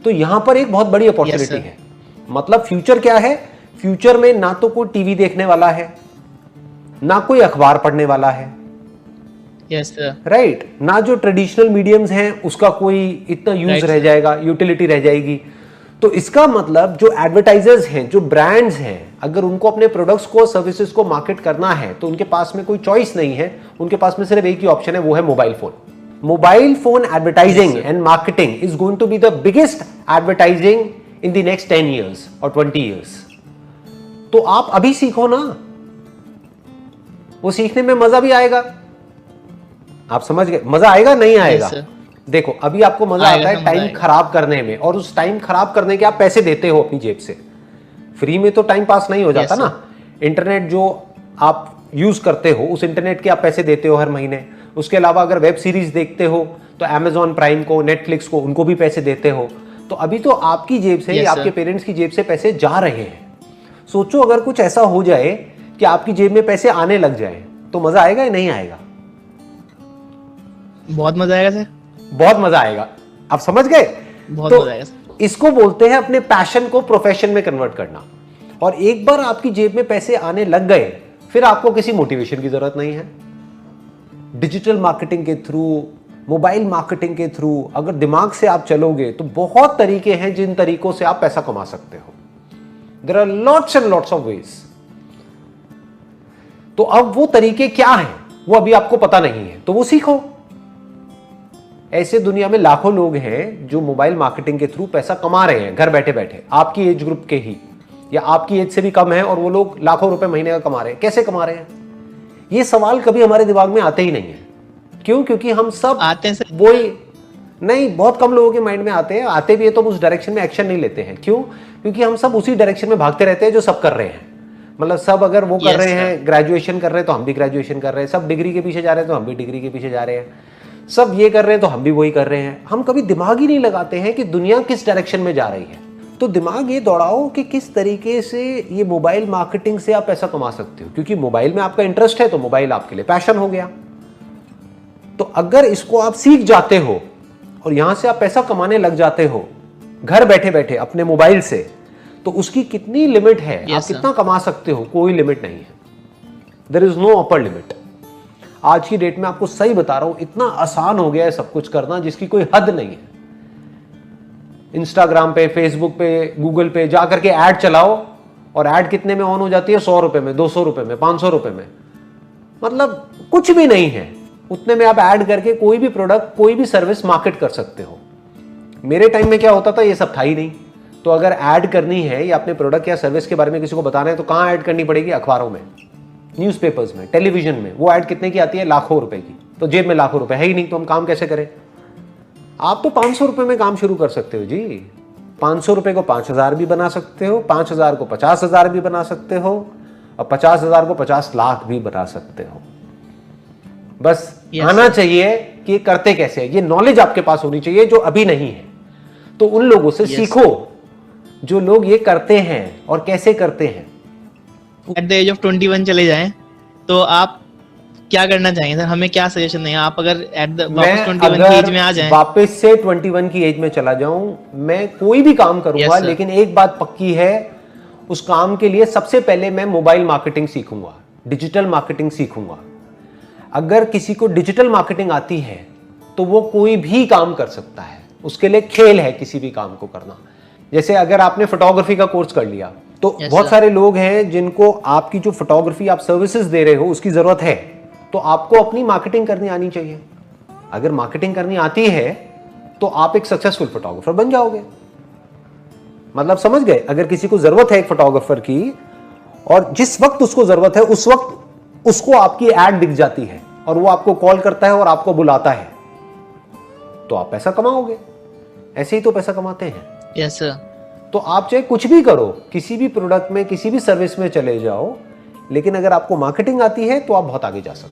तो यहां पर एक बहुत बड़ी अपॉर्चुनिटी है। मतलब फ्यूचर क्या है, फ्यूचर में ना तो कोई टीवी देखने वाला है, ना कोई अखबार पढ़ने वाला है, राइट, ना जो ट्रेडिशनल मीडियम्स हैं उसका कोई इतना यूज रह जाएगा, यूटिलिटी रह जाएगी। तो इसका मतलब जो एडवर्टाइजर्स हैं, जो ब्रांड्स हैं, अगर उनको अपने प्रोडक्ट्स को, सर्विसेज को मार्केट करना है तो उनके पास में कोई चॉइस नहीं है, उनके पास में सिर्फ एक ही ऑप्शन है, वो है mobile phone. Mobile phone advertising and marketing is going to be the biggest advertising in the next 10 years और 20 years। तो आप अभी सीखो ना, वो सीखने में मजा भी आएगा। आप समझ गए, मजा आएगा नहीं आएगा? देखो अभी आपको मजा आता है टाइम खराब करने में, और उस टाइम खराब करने के आप पैसे देते हो अपनी जेब से। फ्री में तो टाइम पास नहीं हो जाता ना। इंटरनेट जो आप यूज करते हो, उस इंटरनेट के आप पैसे देते हो हर महीने। उसके अलावा अगर वेब सीरीज देखते हो तो अमेजॉन प्राइम को, नेटफ्लिक्स को, उनको भी पैसे देते हो। तो अभी तो आपकी जेब से या आपके पेरेंट्स की जेब से पैसे जा रहे हैं। सोचो अगर कुछ ऐसा हो जाए कि आपकी जेब में पैसे आने लग जाए, तो मजा आएगा या नहीं आएगा? बहुत मजा आएगा सर, बहुत मजा आएगा। आप समझ गए? बहुत मजा आएगा सर। इसको बोलते हैं अपने पैशन को प्रोफेशन में कन्वर्ट करना। और एक बार आपकी जेब में पैसे आने लग गए, फिर आपको किसी मोटिवेशन की जरूरत नहीं है। डिजिटल मार्केटिंग के थ्रू, मोबाइल मार्केटिंग के थ्रू अगर दिमाग से आप चलोगे तो बहुत तरीके हैं जिन तरीकों से आप पैसा कमा सकते हो। There are lots and lots of ways. तो अब वो तरीके क्या हैं वो अभी आपको पता नहीं है, तो वो सीखो। ऐसे दुनिया में लाखों लोग हैं जो मोबाइल मार्केटिंग के थ्रू पैसा कमा रहे हैं घर बैठे बैठे, आपकी एज ग्रुप के ही, या आपकी एज से भी कम है, और वो लोग लाखों रुपए महीने का कमा रहे हैं। कैसे कमा रहे हैं? ये सवाल कभी हमारे दिमाग में आते ही नहीं है। क्यों? क्योंकि हम सब आते हैं सर, वही नहीं, बहुत कम लोगों के माइंड में आते हैं। आते भी है तो उस डायरेक्शन में एक्शन नहीं लेते हैं। क्यों? क्योंकि हम सब उसी डायरेक्शन में भागते रहते हैं जो सब कर रहे हैं। मतलब सब अगर वो कर रहे हैं, ग्रेजुएशन कर रहे हैं तो हम भी ग्रेजुएशन कर रहे हैं, सब डिग्री के पीछे जा रहे हैं तो हम भी डिग्री के पीछे जा रहे हैं, सब ये कर रहे हैं तो हम भी वही कर रहे हैं। हम कभी दिमाग ही नहीं लगाते हैं कि दुनिया किस डायरेक्शन में जा रही है। तो दिमाग ये दौड़ाओ कि किस तरीके से ये मोबाइल मार्केटिंग से आप पैसा कमा सकते हो। क्योंकि मोबाइल में आपका इंटरेस्ट है तो मोबाइल आपके लिए पैशन हो गया। तो अगर इसको आप सीख जाते हो और यहां से आप पैसा कमाने लग जाते हो घर बैठे बैठे अपने मोबाइल से, तो उसकी कितनी लिमिट है, आप कितना कमा सकते हो, कोई लिमिट नहीं है। There is no upper limit. आज की डेट में आपको सही बता रहा हूं, इतना आसान हो गया है सब कुछ करना जिसकी कोई हद नहीं है। इंस्टाग्राम पे, फेसबुक पे, गूगल पे जाकर के ऐड चलाओ, और ऐड कितने में ऑन हो जाती है? 100 रुपए में, 200 रुपए में, 500 रुपए में। मतलब कुछ भी नहीं है, उतने में आप ऐड करके कोई भी प्रोडक्ट, कोई भी सर्विस मार्केट कर सकते हो। मेरे टाइम में क्या होता था, ये सब था ही नहीं। तो अगर ऐड करनी है या अपने प्रोडक्ट या सर्विस के बारे में किसी को बताना है तो कहां ऐड करनी पड़ेगी? अखबारों में, न्यूज़पेपर्स में, टेलीविजन में। वो ऐड कितने की आती है? लाखों रुपए की। तो जेब में लाखों रुपए है ही नहीं, तो हम काम कैसे करें? आप तो 500 रुपए में काम शुरू कर सकते हो जी। 500 रुपए को 5000 भी बना सकते हो, 5000 को 50,000 भी बना सकते हो, और 50,000 को 50 लाख भी बना सकते हो। बस आना चाहिए कि करते कैसे है, ये नॉलेज आपके पास होनी चाहिए जो अभी नहीं है। तो उन लोगों से सीखो जो लोग ये करते हैं और कैसे करते हैं। एट द एज ऑफ 21 चले जाएं तो आप क्या करना चाहेंगे सर? हमें क्या सजेशन देंगे आप अगर एट द वापस 21 की एज में आ जाएं? वापस से 21 की एज में चला जाऊं, मैं कोई भी काम करूंगा, लेकिन एक बात पक्की है, उस काम के लिए सबसे पहले मैं मोबाइल मार्केटिंग सीखूंगा, डिजिटल मार्केटिंग सीखूंगा। अगर किसी को डिजिटल मार्केटिंग आती है तो वो कोई भी काम कर सकता है, उसके लिए खेल है किसी भी काम को करना। जैसे अगर आपने फोटोग्राफी का कोर्स कर लिया तो बहुत सारे लोग हैं जिनको आपकी जो फोटोग्राफी आप सर्विसेज दे रहे हो उसकी जरूरत है, तो आपको अपनी मार्केटिंग करनी आनी चाहिए। अगर मार्केटिंग करनी आती है तो आप एक सक्सेसफुल फोटोग्राफर बन जाओगे। मतलब समझ गए? अगर किसी को जरूरत है एक फोटोग्राफर की, और जिस वक्त उसको जरूरत है उस वक्त उसको आपकी एड दिख जाती है और वो आपको कॉल करता है और आपको बुलाता है, तो आप पैसा कमाओगे। ऐसे ही तो पैसा कमाते हैं। Yes sir. तो आप चाहे कुछ भी करो, किसी भी प्रोडक्ट में, किसी भी सर्विस में चले जाओ, लेकिन अगर आपको मार्केटिंग आती है तो आप बहुत आगे जा सकते हो।